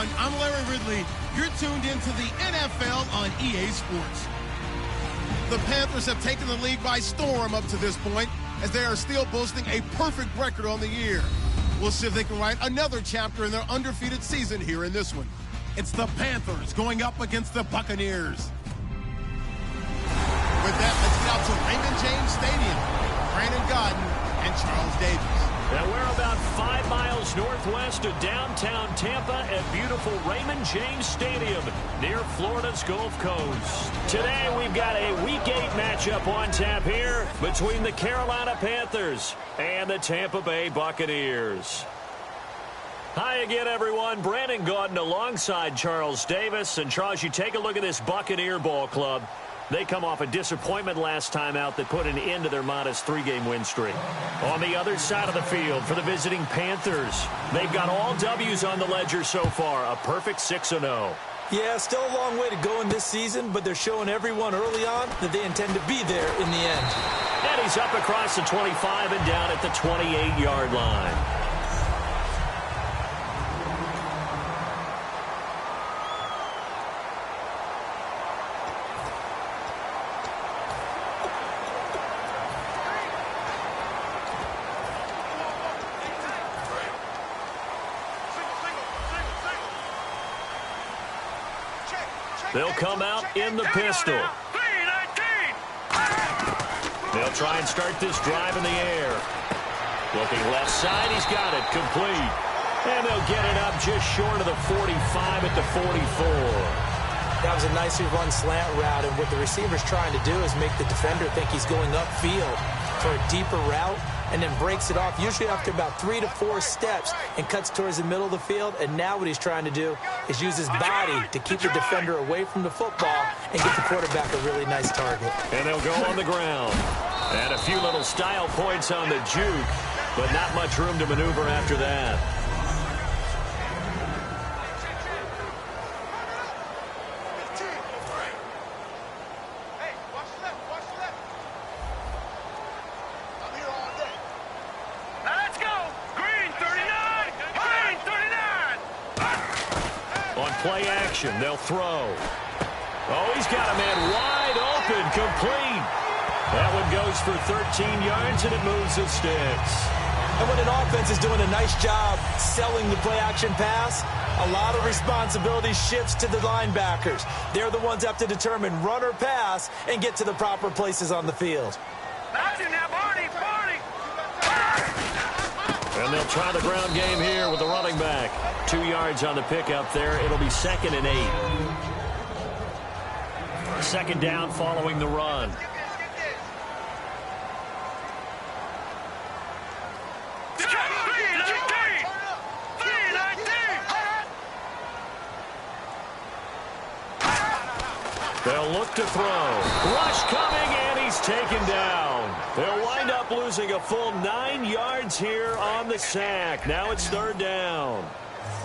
everyone. I'm Larry Ridley. You're tuned into the NFL on EA Sports. The Panthers have taken the league by storm up to this point, as they are still boasting a perfect record on the year. We'll see if they can write another chapter in their undefeated season here in this one. It's the Panthers going up against the Buccaneers. With that, let's get out to Raymond James Stadium. Brandon Gaudin and Charles Davis. Now we're about 5 miles northwest of downtown Tampa at beautiful Raymond James Stadium near Florida's Gulf Coast. Today we've got a Week 8 matchup on tap here between the Carolina Panthers and the Tampa Bay Buccaneers. Hi again, everyone. Brandon Gaudin alongside Charles Davis. And Charles, you take a look at this Buccaneer ball club. They come off a disappointment last time out that put an end to their modest 3-game win streak. On the other side of the field for the visiting Panthers, they've got all W's on the ledger so far, a perfect 6-0. Yeah, still a long way to go in this season, but they're showing everyone early on that they intend to be there in the end. And he's up across the 25 and down at the 28-yard line. They'll come out in the pistol. They'll try and start this drive in the air. Looking left side, he's got it complete. And they'll get it up just short of the 45 at the 44. That was a nicely run slant route, and what the receiver's trying to do is make the defender think he's going upfield for a deeper route, and then breaks it off, usually after about 3 to 4 steps, and cuts towards the middle of the field. And now what he's trying to do is use his body to keep the defender away from the football and get the quarterback a really nice target. And they'll go on the ground. And a few little style points on the juke, but not much room to maneuver after that. Play action, they'll throw. Oh, he's got a man wide open, complete. That one goes for 13 yards, and it moves the sticks. And when an offense is doing a nice job selling the play action pass, a lot of responsibility shifts to the linebackers. They're the ones that have to determine run or pass and get to the proper places on the field. And they'll try the ground game here with the running back. 2 yards on the pickup there. It'll be 2nd and 8. 2nd down following the run. They'll look to throw. Rush coming, and he's taken down. They'll wind up losing a full 9 yards here on the sack. Now it's 3rd down.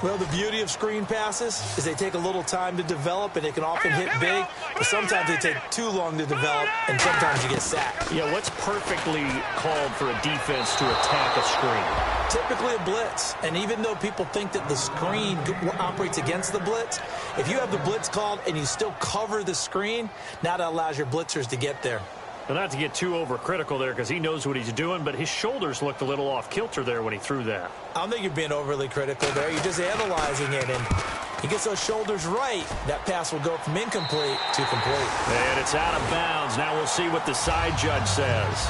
Well, the beauty of screen passes is they take a little time to develop, and they can often hit big, but sometimes they take too long to develop, and sometimes you get sacked. Yeah, what's perfectly called for a defense to attack a screen? Typically a blitz, and even though people think that the screen operates against the blitz, if you have the blitz called and you still cover the screen, now that allows your blitzers to get there. Well, not to get too overcritical there because he knows what he's doing, but his shoulders looked a little off kilter there when he threw that. I don't think you're being overly critical there. You're just analyzing it, and he gets those shoulders right. That pass will go from incomplete to complete. And it's out of bounds. Now we'll see what the side judge says.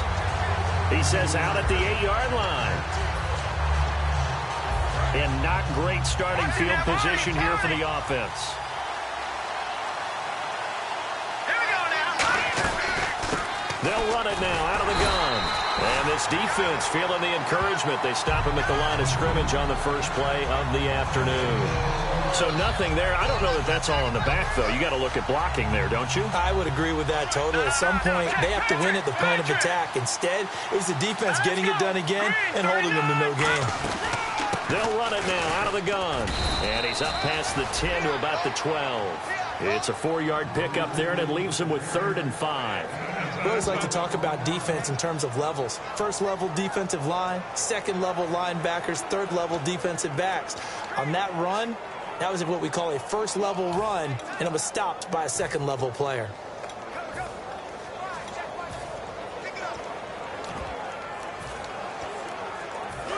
He says out at the 8-yard line. And not great starting field position here for the offense. They'll run it now out of the gun. And this defense feeling the encouragement. They stop him at the line of scrimmage on the first play of the afternoon. So nothing there. I don't know that that's all in the back, though. You got to look at blocking there, don't you? I would agree with that totally. At some point, they have to win at the point of attack. Instead, it was the defense getting it done again and holding them to no gain. They'll run it now out of the gun. And he's up past the 10 to about the 12. It's a 4-yard pickup there, and it leaves him with 3rd and 5. We always like to talk about defense in terms of levels. First level defensive line, second level linebackers, third level defensive backs. On that run, That was what we call a first-level run, and it was stopped by a second-level player.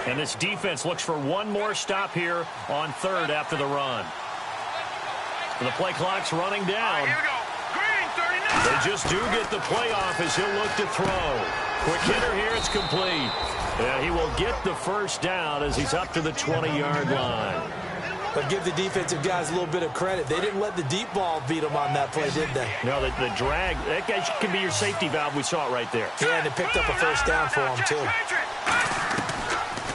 And this defense looks for one more stop here on third after the run. The play clock's running down. Here we go. Green, 39. They just do get the play off as he'll look to throw. Quick hitter here, it's complete. And he will get the first down as he's up to the 20-yard line. But give the defensive guys a little bit of credit. They didn't let the deep ball beat them on that play, did they? No, the drag, that guy can be your safety valve. We saw it right there. Yeah, and they picked up a first down for him, too.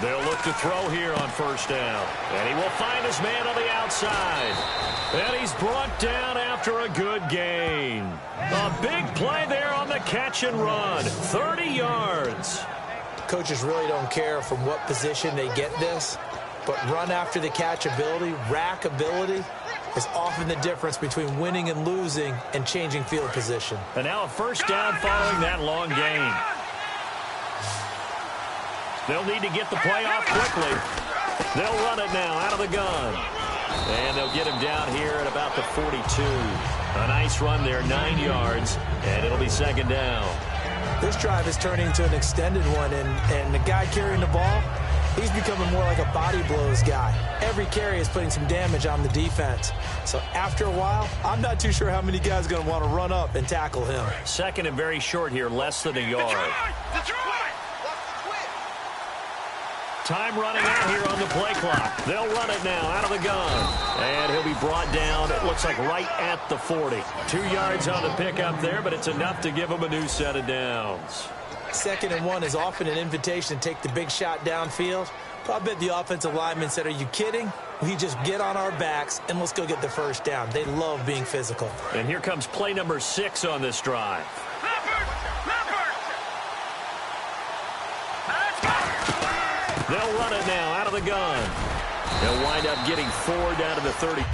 They'll look to throw here on first down. And he will find his man on the outside. And he's brought down after a good gain. A big play there on the catch and run. 30 yards. Coaches really don't care from what position they get this, but run after the catch ability, rack ability, is often the difference between winning and losing and changing field position. And now a first down following that long gain. They'll need to get the play off quickly. They'll run it now out of the gun. And they'll get him down here at about the 42. A nice run there, 9 yards, and it'll be second down. This drive is turning into an extended one, and the guy carrying the ball, he's becoming more like a body blows guy. Every carry is putting some damage on the defense. So after a while, I'm not too sure how many guys are going to want to run up and tackle him. Second and very short here, less than a yard. Detroit! Time running out here on the play clock. They'll run it now out of the gun. And he'll be brought down, it looks like right at the 40. 2 yards on the pickup there, but it's enough to give him a new set of downs. Second and one is often an invitation to take the big shot downfield. But I bet the offensive linemen said, are you kidding? We just get on our backs and let's go get the first down. They love being physical. And here comes play number 6 on this drive. They'll run it now out of the gun. They'll wind up getting 4 down to the 30.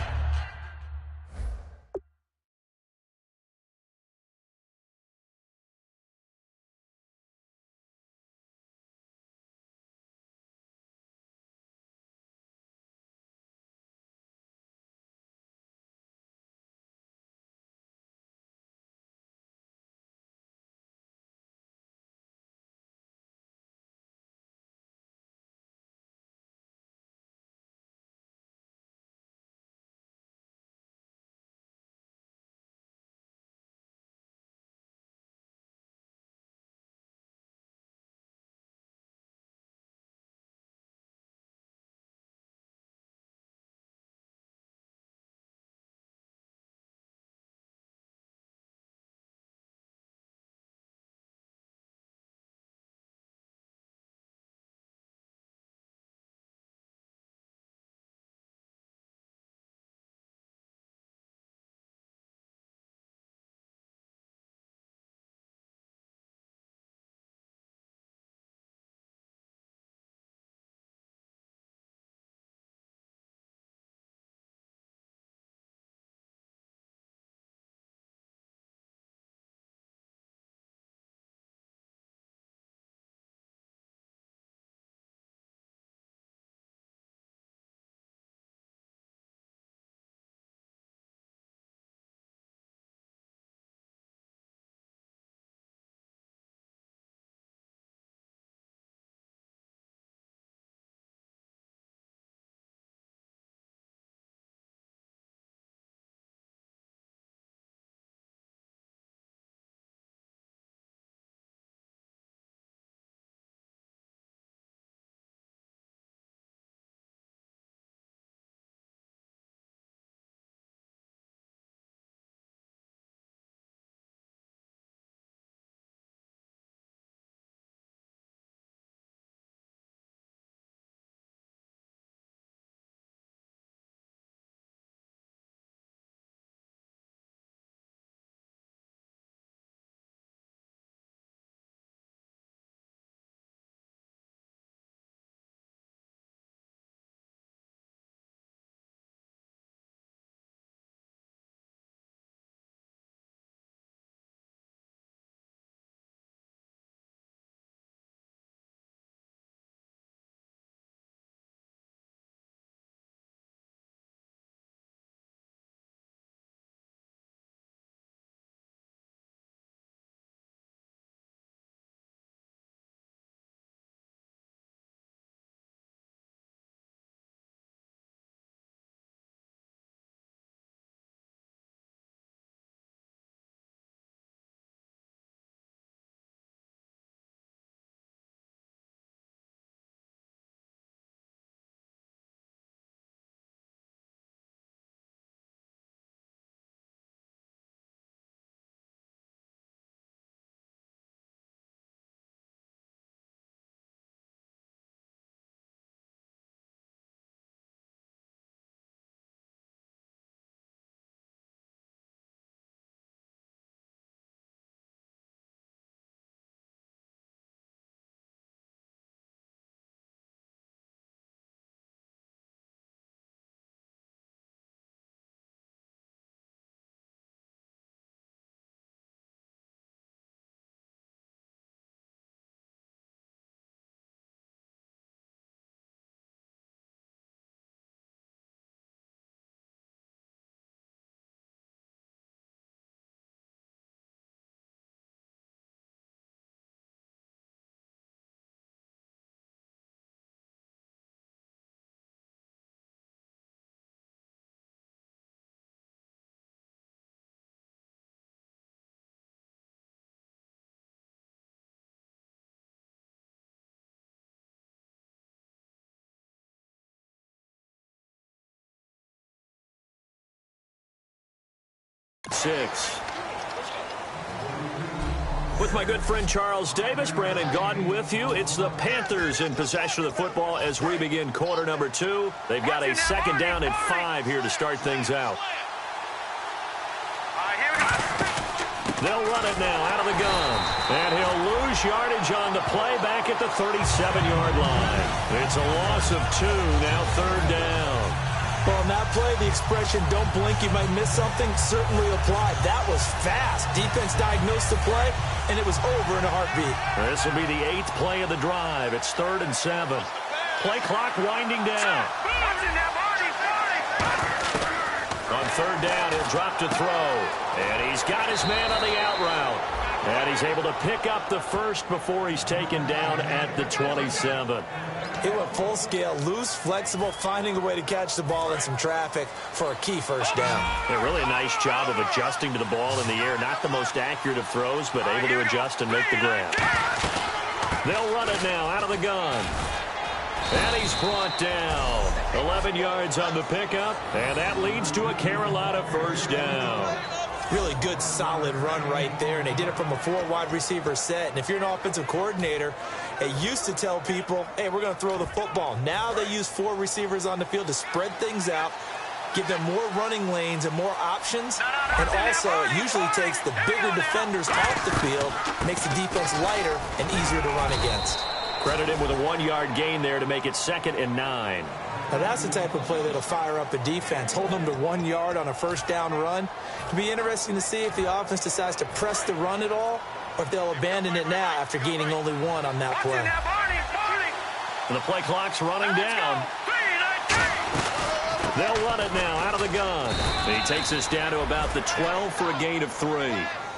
6. With my good friend Charles Davis, Brandon Gaudin with you. It's the Panthers in possession of the football as we begin quarter number 2. They've got a second down and 5 here to start things out. They'll run it now out of the gun. And he'll lose yardage on the play back at the 37-yard line. It's a loss of 2, now third down. Well, on that play, the expression, don't blink, you might miss something, certainly applied. That was fast. Defense diagnosed the play, and it was over in a heartbeat. This will be the 8th play of the drive. It's 3rd and 7. Play clock winding down. On 3rd down, he'll drop to throw. And he's got his man on the out route. And he's able to pick up the first before he's taken down at the 27. He went full scale, loose, flexible, finding a way to catch the ball in some traffic for a key first down. Yeah, really nice job of adjusting to the ball in the air. Not the most accurate of throws, but able to adjust and make the grab. They'll run it now out of the gun. And he's brought down. 11 yards on the pickup, and that leads to a Carolina first down. Really good, solid run right there, and they did it from a 4-wide receiver set. And if you're an offensive coordinator, they used to tell people, hey, we're going to throw the football. Now they use 4 receivers on the field to spread things out, give them more running lanes and more options. And also, it usually takes the bigger defenders off the field, makes the defense lighter and easier to run against. Credit him with a 1-yard gain there to make it 2nd and 9. Now, that's the type of play that'll fire up a defense. Hold them to 1 yard on a first down run. It'll be interesting to see if the offense decides to press the run at all or if they'll abandon it now after gaining only 1 on that play. And the play clock's running down. They'll run it now out of the gun. He takes us down to about the 12 for a gain of 3.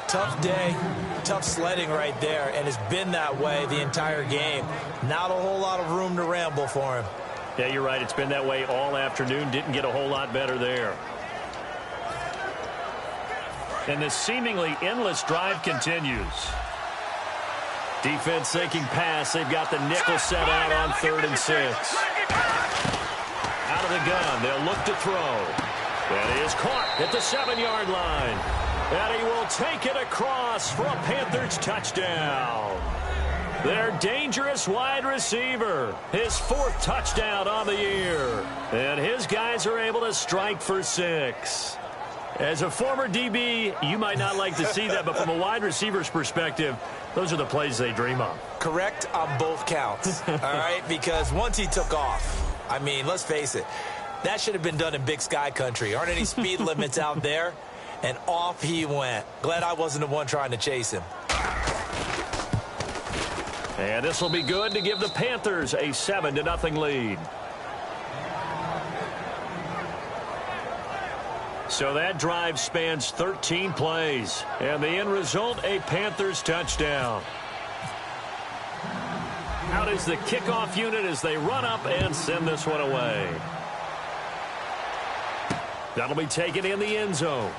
Tough day, tough sledding right there, and it's been that way the entire game. Not a whole lot of room to ramble for him. Yeah, you're right. It's been that way all afternoon. Didn't get a whole lot better there. And this seemingly endless drive continues. Defense thinking pass. They've got the nickel set out on 3rd and 6. Out of the gun. They'll look to throw. That is caught at the 7-yard line. And he will take it across for a Panthers touchdown. Their dangerous wide receiver. His 4th touchdown on the year. And his guys are able to strike for 6. As a former DB, you might not like to see that, but from a wide receiver's perspective, those are the plays they dream of. Correct on both counts, all right? Because once he took off, I mean, let's face it, that should have been done in Big Sky country. Aren't any speed limits out there? And off he went. Glad I wasn't the one trying to chase him. And this will be good to give the Panthers a 7-0 lead. So that drive spans 13 plays. And the end result, a Panthers touchdown. Out is the kickoff unit as they run up and send this one away. That'll be taken in the end zone.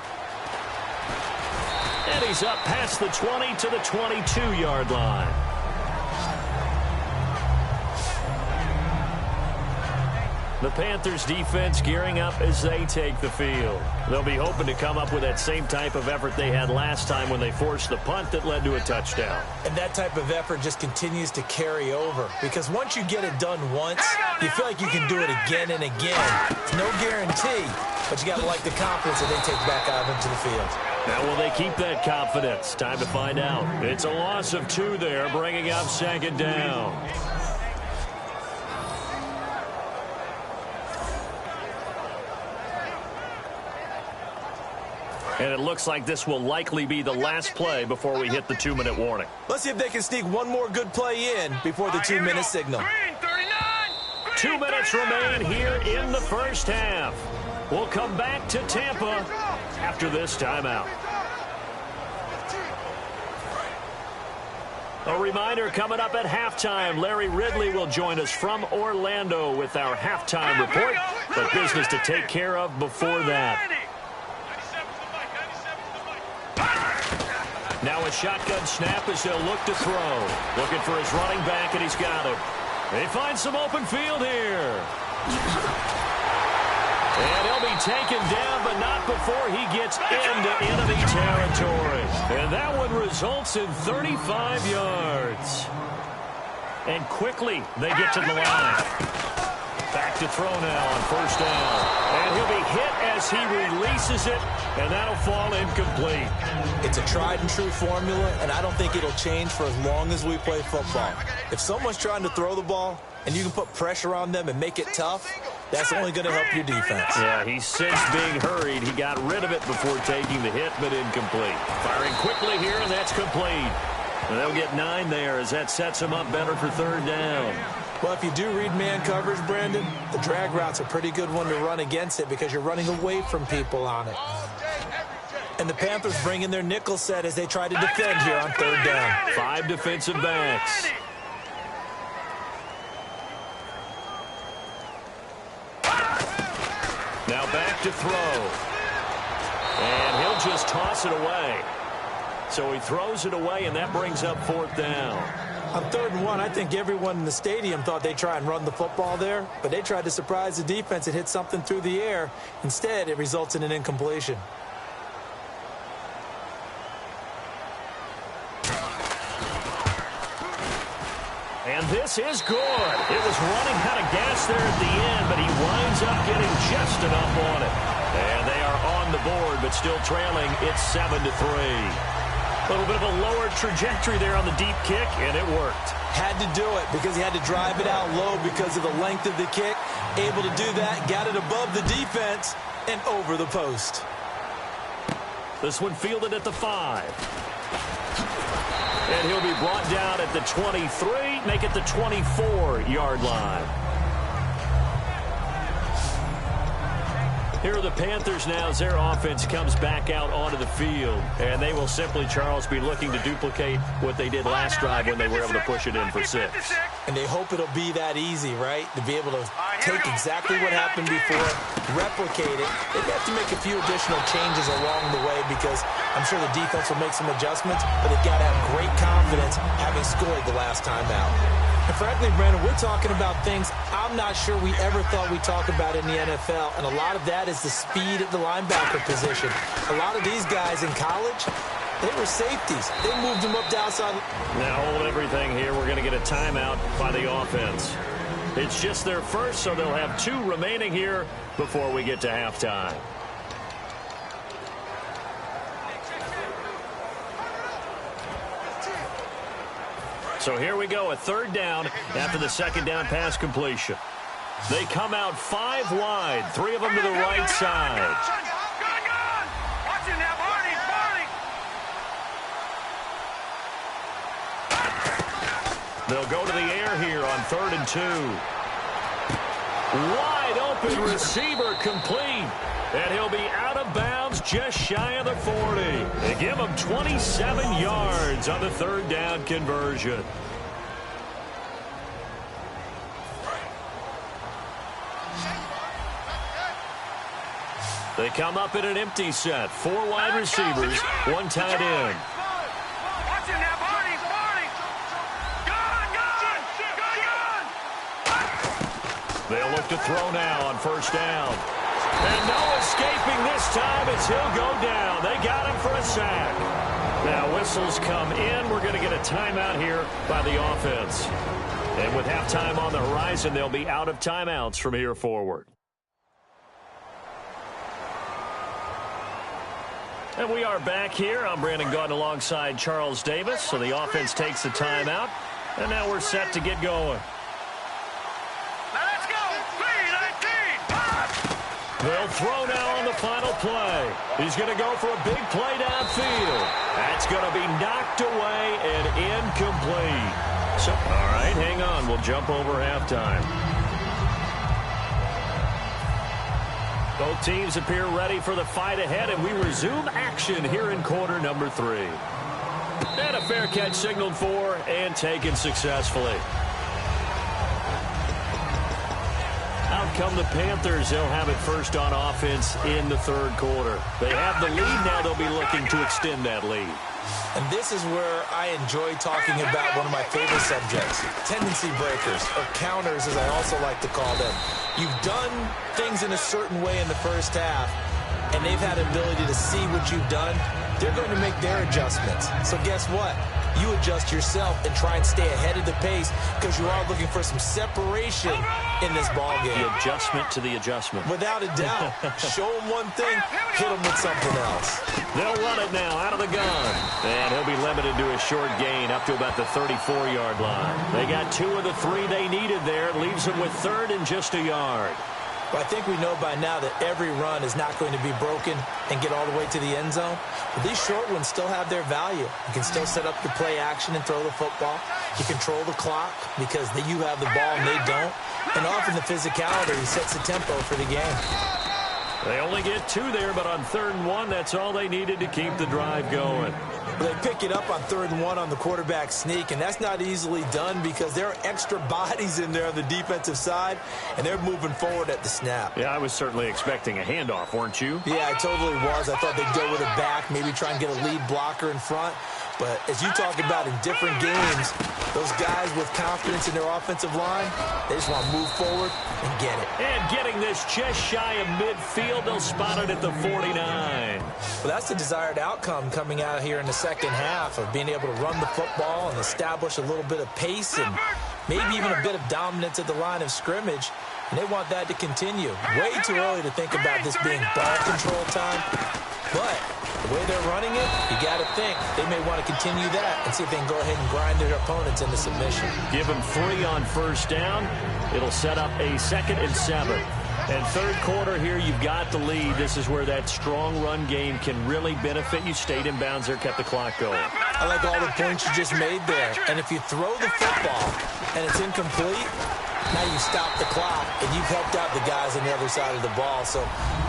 And he's up past the 20 to the 22-yard line. The Panthers defense gearing up as they take the field. They'll be hoping to come up with that same type of effort they had last time when they forced the punt that led to a touchdown. And that type of effort just continues to carry over. Because once you get it done once, you feel like you can do it again and again. It's no guarantee, but you got to like the confidence that they take back out into the field. Now, will they keep that confidence? Time to find out. It's a loss of 2 there, bringing up 2nd down. And it looks like this will likely be the last play before we hit the 2-minute warning. Let's see if they can sneak one more good play in before the 2-minute signal. 2 minutes remain here in the first half. We'll come back to Tampa after this timeout. A reminder coming up at halftime. Larry Ridley will join us from Orlando with our halftime report. But business to take care of before that. Now a shotgun snap as they'll look to throw. Looking for his running back, and he's got it. They find some open field here. And he'll be taken down, but not before he gets into enemy territory. And that one results in 35 yards. And quickly they get to the line. Back to throw now on first down. And he'll be hit as he releases it, and that'll fall incomplete. It's a tried-and-true formula, and I don't think it'll change for as long as we play football. If someone's trying to throw the ball, and you can put pressure on them and make it tough, that's only going to help your defense. Yeah, he sensed being hurried. He got rid of it before taking the hit, but incomplete. Firing quickly here, and that's complete. And they'll get 9 there as that sets him up better for third down. Well, if you do read man coverage, Brandon, the drag route's a pretty good one to run against it because you're running away from people on it. And the Panthers bring in their nickel set as they try to defend here on third down. 5 defensive backs. Now back to throw. And he'll just toss it away. So he throws it away, and that brings up fourth down. On 3rd and 1, I think everyone in the stadium thought they'd try and run the football there, but they tried to surprise the defense and hit something through the air. Instead, it results in an incompletion. And this is good. It was running out of gas there at the end, but he winds up getting just enough on it. And they are on the board, but still trailing. It's 7-3. A little bit of a lower trajectory there on the deep kick, and it worked. Had to do it because he had to drive it out low because of the length of the kick. Able to do that, got it above the defense, and over the post. This one fielded at the 5. And he'll be brought down at the 23, make it the 24-yard line. Here are the Panthers now as their offense comes back out onto the field. And they will simply, Charles, be looking to duplicate what they did last drive when they were able to push it in for 6. And they hope it'll be that easy, right? To be able to take exactly what happened before, replicate it. They've got to make a few additional changes along the way because I'm sure the defense will make some adjustments, but they've got to have great confidence having scored the last time out. And frankly, Brandon, we're talking about things I'm not sure we ever thought we'd talk about in the NFL, and a lot of that is the speed at the linebacker position. A lot of these guys in college, they were safeties. They moved them up to outside. Now hold everything here. We're going to get a timeout by the offense. It's just their first, so they'll have 2 remaining here before we get to halftime. So here we go, a third down after the second down pass completion. They come out 5 wide, 3 of them to the right side. They'll go to the air here on 3rd and 2. Wide open receiver complete. And he'll be out of bounds just shy of the 40. They give him 27 yards on the 3rd down conversion. They come up in an empty set. 4 wide receivers, 1 tight end. They'll look to throw now on first down. And no escaping this time as he'll go down. They got him for a sack. Now whistles come in. We're going to get a timeout here by the offense. And with halftime on the horizon, they'll be out of timeouts from here forward. And we are back here. I'm Brandon Gautin alongside Charles Davis. So the offense takes the timeout. And now we're set to get going. They'll throw now on the final play. He's going to go for a big play downfield. That's going to be knocked away and incomplete. So, all right, hang on. We'll jump over halftime. Both teams appear ready for the fight ahead, and we resume action here in quarter number 3. And a fair catch signaled for and taken successfully. Out come the Panthers. They'll have it first on offense in the 3rd quarter. They have the lead now. They'll be looking to extend that lead. And this is where I enjoy talking about one of my favorite subjects, tendency breakers, or counters as I also like to call them. You've done things in a certain way in the first half, and they've had the ability to see what you've done. They're going to make their adjustments. So guess what? You adjust yourself and try and stay ahead of the pace because you are looking for some separation in this ball game. The adjustment to the adjustment. Without a doubt. Show them one thing, hit them with something else. They'll run it now out of the gun. And he'll be limited to a short gain up to about the 34-yard line. They got 2 of the 3 they needed there. Leaves them with 3rd and just a yard. Well, I think we know by now that every run is not going to be broken and get all the way to the end zone. But these short ones still have their value. You can still set up the play action and throw the football. You control the clock because you have the ball and they don't. And often the physicality sets the tempo for the game. They only get 2 there, but on 3rd and 1, that's all they needed to keep the drive going. They pick it up on 3rd and 1 on the quarterback sneak, and that's not easily done because there are extra bodies in there on the defensive side, and they're moving forward at the snap. Yeah, I was certainly expecting a handoff, weren't you? Yeah, I totally was. I thought they'd go with it back, maybe try and get a lead blocker in front. But as you talk about in different games, those guys with confidence in their offensive line, they just want to move forward and get it. And getting this just shy of midfield, they'll spot it at the 49. Well, that's the desired outcome coming out here in the second half of being able to run the football and establish a little bit of pace and maybe even a bit of dominance at the line of scrimmage. And they want that to continue. Way too early to think about this being ball control time. But the way they're running it, you got to think they may want to continue that and see if they can go ahead and grind their opponents into submission. Give them 3 on 1st down. It'll set up a 2nd and 7. And 3rd quarter here, you've got the lead. This is where that strong run game can really benefit you. Stayed in bounds there, kept the clock going. I like all the points you just made there. And if you throw the football and it's incomplete, now you stop the clock, and you've helped out the guys on the other side of the ball. So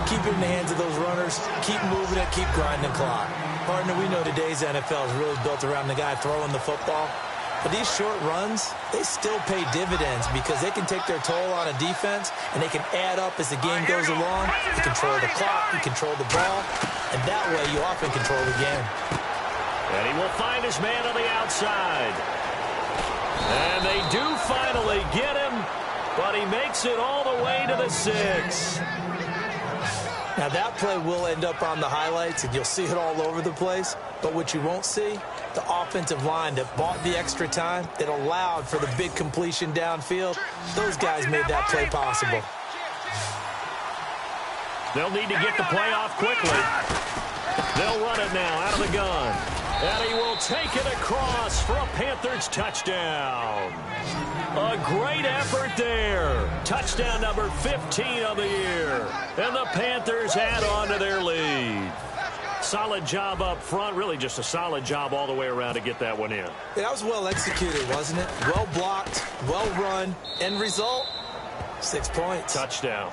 keep it in the hands of those runners. Keep moving it. Keep grinding the clock. Partner, we know today's NFL is really built around the guy throwing the football. But these short runs, they still pay dividends because they can take their toll on a defense, and they can add up as the game goes along. You control the clock. You control the ball. And that way, you often control the game. And he will find his man on the outside. And they do finally get him, but he makes it all the way to the 6. Now, that play will end up on the highlights, and you'll see it all over the place. But what you won't see, the offensive line that bought the extra time, that allowed for the big completion downfield, those guys made that play possible. They'll need to get the play off quickly. They'll run it now out of the gun. And he will take it across for a Panthers touchdown. A great effort there. Touchdown number 15 of the year. And the Panthers add on to their lead. Solid job up front. Really just a solid job all the way around to get that one in. Yeah, that was well executed, wasn't it? Well blocked, well run. End result, 6 points. Touchdown.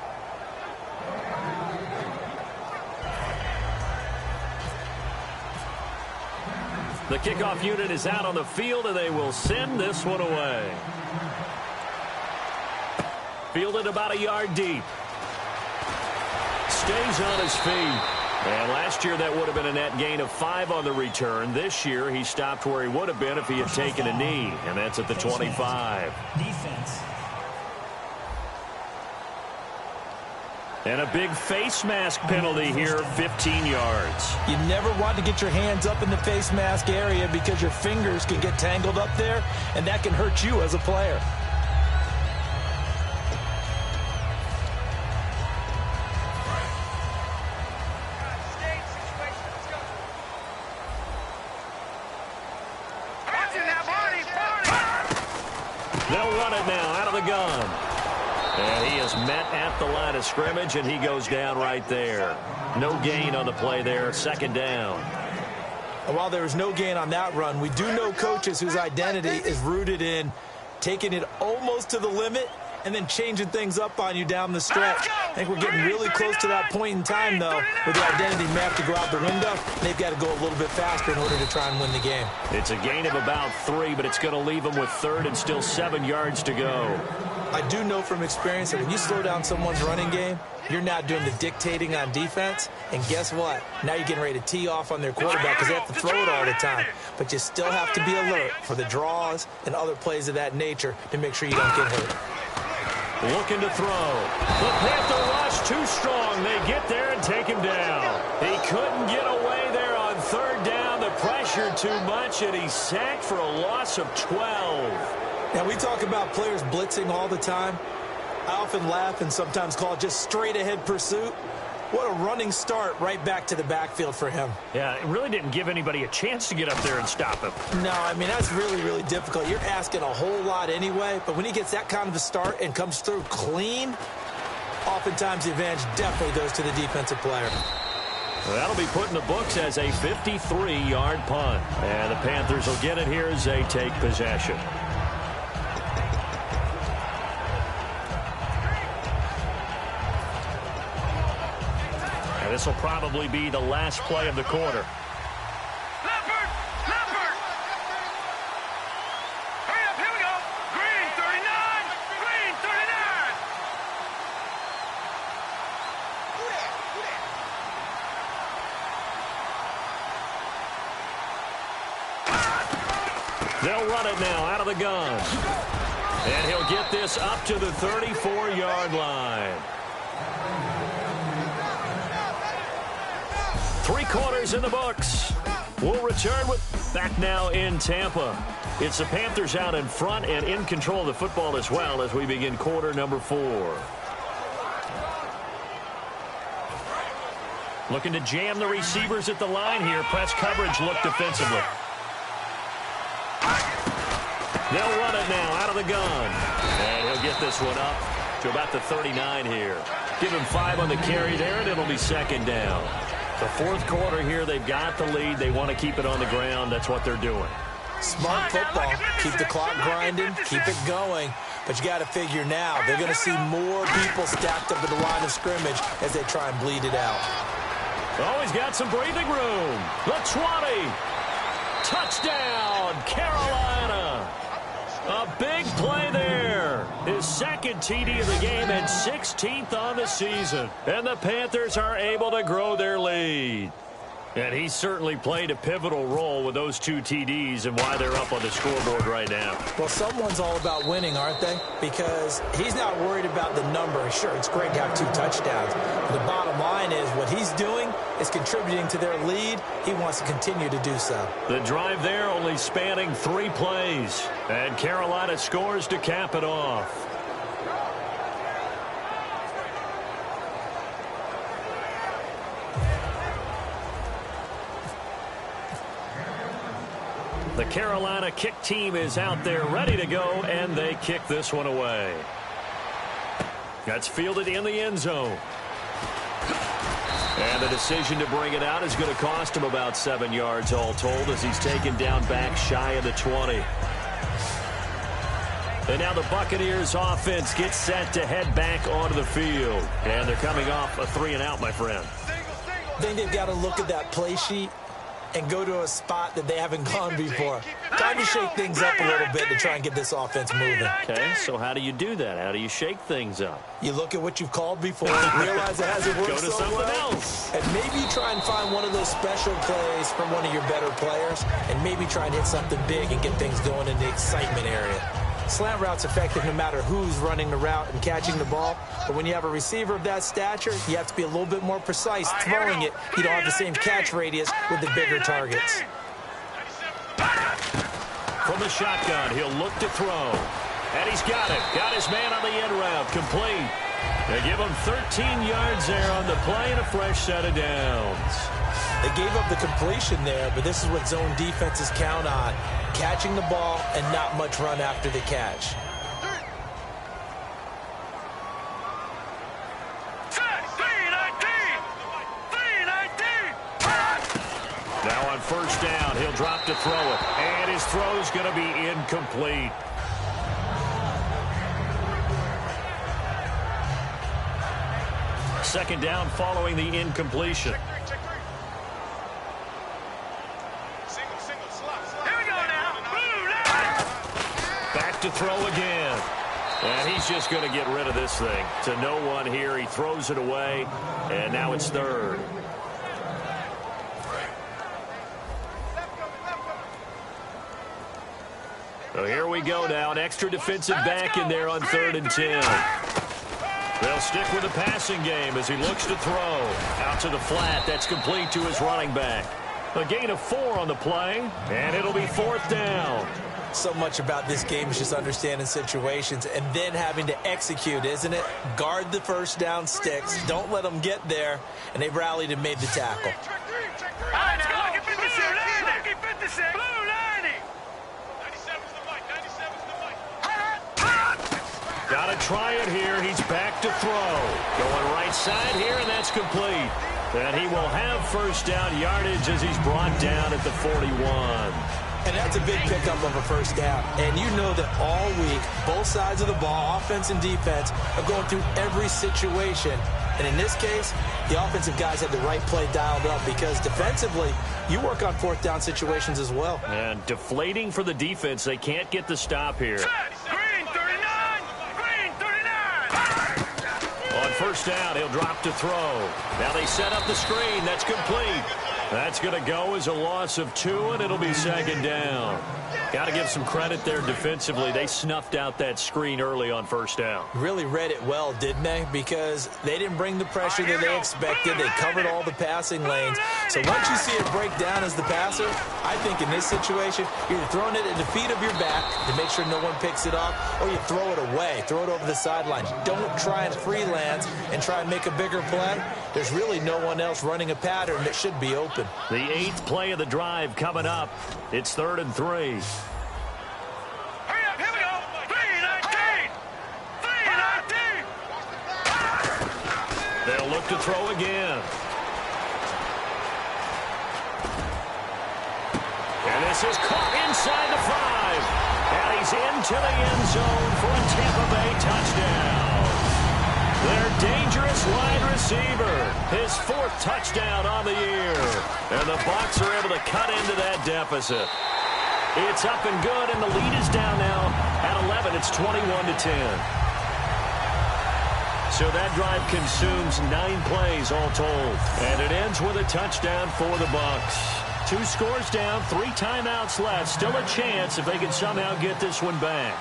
The kickoff unit is out on the field, and they will send this one away. Fielded about a yard deep. Stays on his feet. And last year that would have been a net gain of 5 on the return. This year he stopped where he would have been if he had taken a knee, and that's at the 25. Defense. And a big face mask penalty here, 15 yards. You never want to get your hands up in the face mask area because your fingers can get tangled up there, and that can hurt you as a player. They'll run it now out of the gun. And he is met at the line of scrimmage, and he goes down right there. No gain on the play there, 2nd down. And while there is no gain on that run, we do know coaches whose identity is rooted in taking it almost to the limit and then changing things up on you down the stretch. I think we're getting really close to that point in time, though, where the identity may have to go out the window. They've got to go a little bit faster in order to try and win the game. It's a gain of about 3, but it's going to leave them with 3rd and still 7 yards to go. I do know from experience that when you slow down someone's running game, you're now doing the dictating on defense. And guess what? Now you're getting ready to tee off on their quarterback because they have to throw it all the time. But you still have to be alert for the draws and other plays of that nature to make sure you don't get hurt. Looking to throw. The Panther rush too strong. They get there and take him down. He couldn't get away there on third down. The pressure too much, and he's sacked for a loss of 12. Now, we talk about players blitzing all the time. I often laugh and sometimes call it just straight-ahead pursuit. What a running start right back to the backfield for him. Yeah, it really didn't give anybody a chance to get up there and stop him. No, I mean, that's really, really difficult. You're asking a whole lot anyway, but when he gets that kind of a start and comes through clean, oftentimes the advantage definitely goes to the defensive player. Well, that'll be put in the books as a 53-yard punt. And the Panthers will get it here as they take possession. This will probably be the last play of the quarter. Leopard! Leopard! Hurry up, here we go! Green 39! Green 39! They'll run it now out of the gun. And he'll get this up to the 34-yard line. 3 quarters in the books. We'll return with back now in Tampa. It's the Panthers out in front and in control of the football as well as we begin quarter number 4. Looking to jam the receivers at the line here. Press coverage look defensively. They'll run it now out of the gun. And he'll get this one up to about the 39 here. Give him 5 on the carry there, and it'll be second down. The fourth quarter here, they've got the lead. They want to keep it on the ground. That's what they're doing. Smart football. Keep the clock grinding. Keep it going. But you got to figure now, they're going to see more people stacked up at the line of scrimmage as they try and bleed it out. Oh, he's got some breathing room. The 20. Touchdown, Carolina. A big play there. His second TD of the game and 16th on the season. And the Panthers are able to grow their lead. And he certainly played a pivotal role with those 2 TDs and why they're up on the scoreboard right now. Well, someone's all about winning, aren't they? Because he's not worried about the number. Sure, it's great to have 2 touchdowns. But the bottom line is what he's doing is contributing to their lead. He wants to continue to do so. The drive there only spanning 3 plays. And Carolina scores to cap it off. The Carolina kick team is out there ready to go, and they kick this one away. That's fielded in the end zone. And the decision to bring it out is going to cost him about 7 yards all told as he's taken down back shy of the 20. And now the Buccaneers offense gets set to head back onto the field. And they're coming off a 3-and-out, my friend. I think they've got to look at that play sheet and go to a spot that they haven't gone before. Time to shake things up a little bit to try and get this offense moving. Okay, so how do you do that? How do you shake things up? You look at what you've called before, realize it hasn't worked Go to so something well, else. and maybe try and find one of those special plays from one of your better players, and maybe try and hit something big and get things going in the excitement area. Slant route's effective no matter who's running the route and catching the ball. But when you have a receiver of that stature, you have to be a little bit more precise throwing it. You don't have the same catch radius with the bigger targets. From the shotgun, he'll look to throw. And he's got it. Got his man on the end route. Complete. They give him 13 yards there on the play and a fresh set of downs. They gave up the completion there, but this is what zone defenses count on. Catching the ball and not much run after the catch. Now on first down, he'll drop to throw it. And his throw's going to be incomplete. Second down following the incompletion. Here we go now. Back to throw again. And he's just going to get rid of this thing. To no one here. He throws it away, and now it's third. So here we go now. An extra defensive back in there on 3rd and 10. They'll stick with the passing game as he looks to throw. Out to the flat. That's complete to his running back. A gain of 4 on the play, and it'll be 4th down. So much about this game is just understanding situations and then having to execute, isn't it? Guard the first down sticks. Don't let them get there. And they rallied and made the tackle. All right, now, look at 56. Look at 56. Blue 90. 97's the mic. 97's the mic. Got to try it here. He's back to throw. Going right side here, and that's complete. And he will have first down yardage as he's brought down at the 41. And that's a big pickup of a first down. And you know that all week, both sides of the ball, offense and defense, are going through every situation. And in this case, the offensive guys had the right play dialed up because defensively, you work on 4th down situations as well. And deflating for the defense. They can't get the stop here. Green 39. Green 39. On first down, he'll drop to throw. Now they set up the screen. That's complete. That's going to go as a loss of 2, and it'll be 2nd down. Got to give some credit there defensively. They snuffed out that screen early on first down. Really read it well, didn't they? Because they didn't bring the pressure that they expected. They covered all the passing lanes. So once you see it break down as the passer, I think in this situation, you're either throwing it at the feet of your back to make sure no one picks it up, or you throw it away, throw it over the sidelines. Don't try and freelance and try and make a bigger play. There's really no one else running a pattern that should be open. The 8th play of the drive coming up. It's 3rd and 3. Hurry up, here we go. 3-19. 3-19. They'll look to throw again. And this is caught inside the 5. And he's into the end zone for a Tampa Bay touchdown. Their dangerous wide receiver. His 4th touchdown on the year. And the Bucs are able to cut into that deficit. It's up and good, and the lead is down now at 11. It's 21-10. So that drive consumes 9 plays all told. And it ends with a touchdown for the Bucs. 2 scores down, 3 timeouts left. Still a chance if they can somehow get this one back.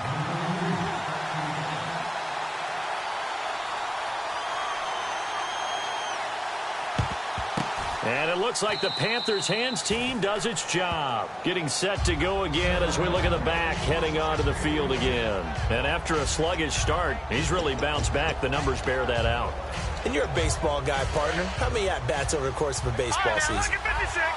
And it looks like the Panthers' hands team does its job. Getting set to go again as we look at the back heading onto the field again. And after a sluggish start, he's really bounced back. The numbers bear that out. And you're a baseball guy, partner. How many at-bats over the course of a baseball season?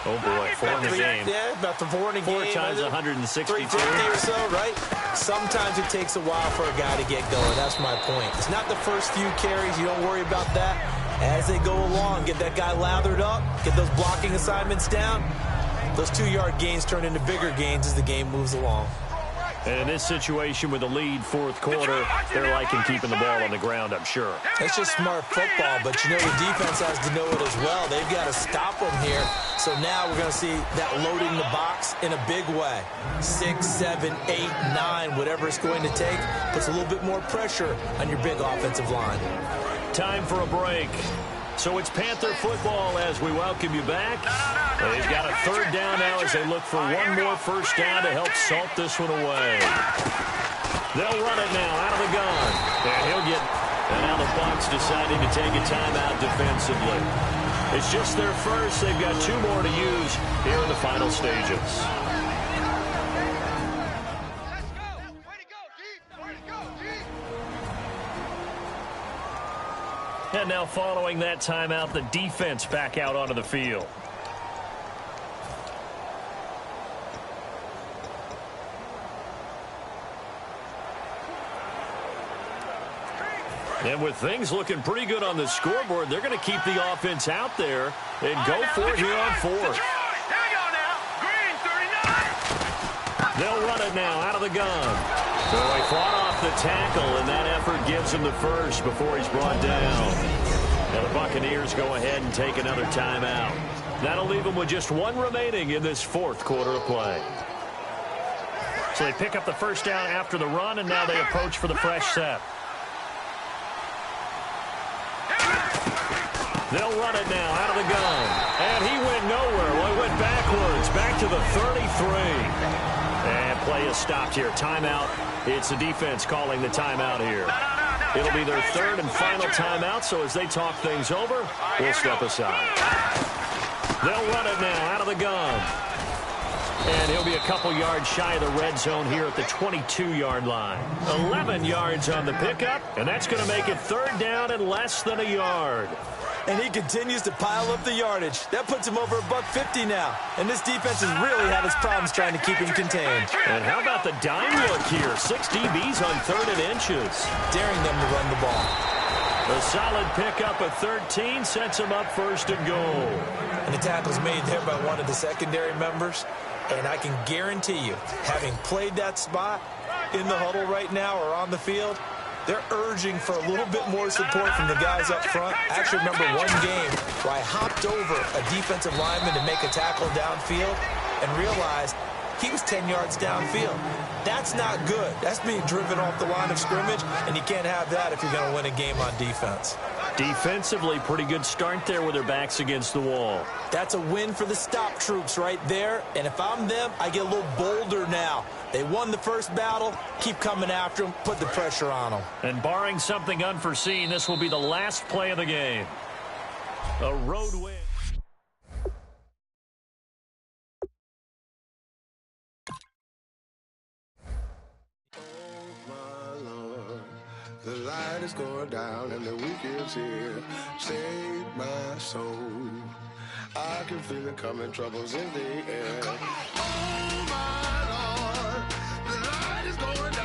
Oh, boy, 4 in the game. Yeah, about the 4 in a game. 4 times 162. 350 or so, right? Sometimes it takes a while for a guy to get going. That's my point. It's not the first few carries. You don't worry about that. As they go along, get that guy lathered up, get those blocking assignments down. Those 2-yard gains turn into bigger gains as the game moves along. And in this situation with the lead 4th quarter, they're liking keeping the ball on the ground, I'm sure. It's just smart football, but you know the defense has to know it as well. They've got to stop them here. So now we're going to see that loading the box in a big way. 6, 7, 8, 9, whatever it's going to take, puts a little bit more pressure on your big offensive line. Time for a break. So it's Panther football as we welcome you back. They've got a 3rd down now as they look for one more first down to help salt this one away. They'll run it now out of the gun. And he'll get... And now the Bucs deciding to take a timeout defensively. It's just their first. They've got 2 more to use here in the final stages. And now following that timeout, the defense back out onto the field. And with things looking pretty good on the scoreboard, they're going to keep the offense out there and go for it here on 4th. They'll run it now out of the gun. So he fought off the tackle, and that effort gives him the first before he's brought down. Now the Buccaneers go ahead and take another timeout. That'll leave them with just 1 remaining in this 4th quarter of play. So they pick up the first down after the run, and now they approach for the fresh set. They'll run it now out of the gun. And he went nowhere. Well, he went backwards, back to the 33. And play is stopped here. Timeout. It's the defense calling the timeout here. It'll be their third and final timeout, so as they talk things over, we'll step aside. They'll run it now out of the gun. And he'll be a couple yards shy of the red zone here at the 22-yard line. 11 yards on the pickup, and that's going to make it third down and less than a yard. And he continues to pile up the yardage. That puts him over $150 now. And this defense has really had its problems trying to keep him contained. And how about the dime look here? 6 DBs on 3rd and inches. Daring them to run the ball. A solid pickup at 13 sets him up first and goal. And the tackle's made there by one of the secondary members. And I can guarantee you, having played that spot in the huddle right now or on the field, they're urging for a little bit more support from the guys up front. I actually remember one game where I hopped over a defensive lineman to make a tackle downfield and realized he was 10 yards downfield. That's not good. That's being driven off the line of scrimmage, and you can't have that if you're going to win a game on defense. Defensively, pretty good start there with their backs against the wall. That's a win for the stop troops right there, and if I'm them, I get a little bolder now. They won the first battle. Keep coming after them. Put the pressure on them. And barring something unforeseen, this will be the last play of the game. A road win. The light is going down and the week is here. Save my soul. I can feel it coming, troubles in the air. Oh my Lord, the light is going down.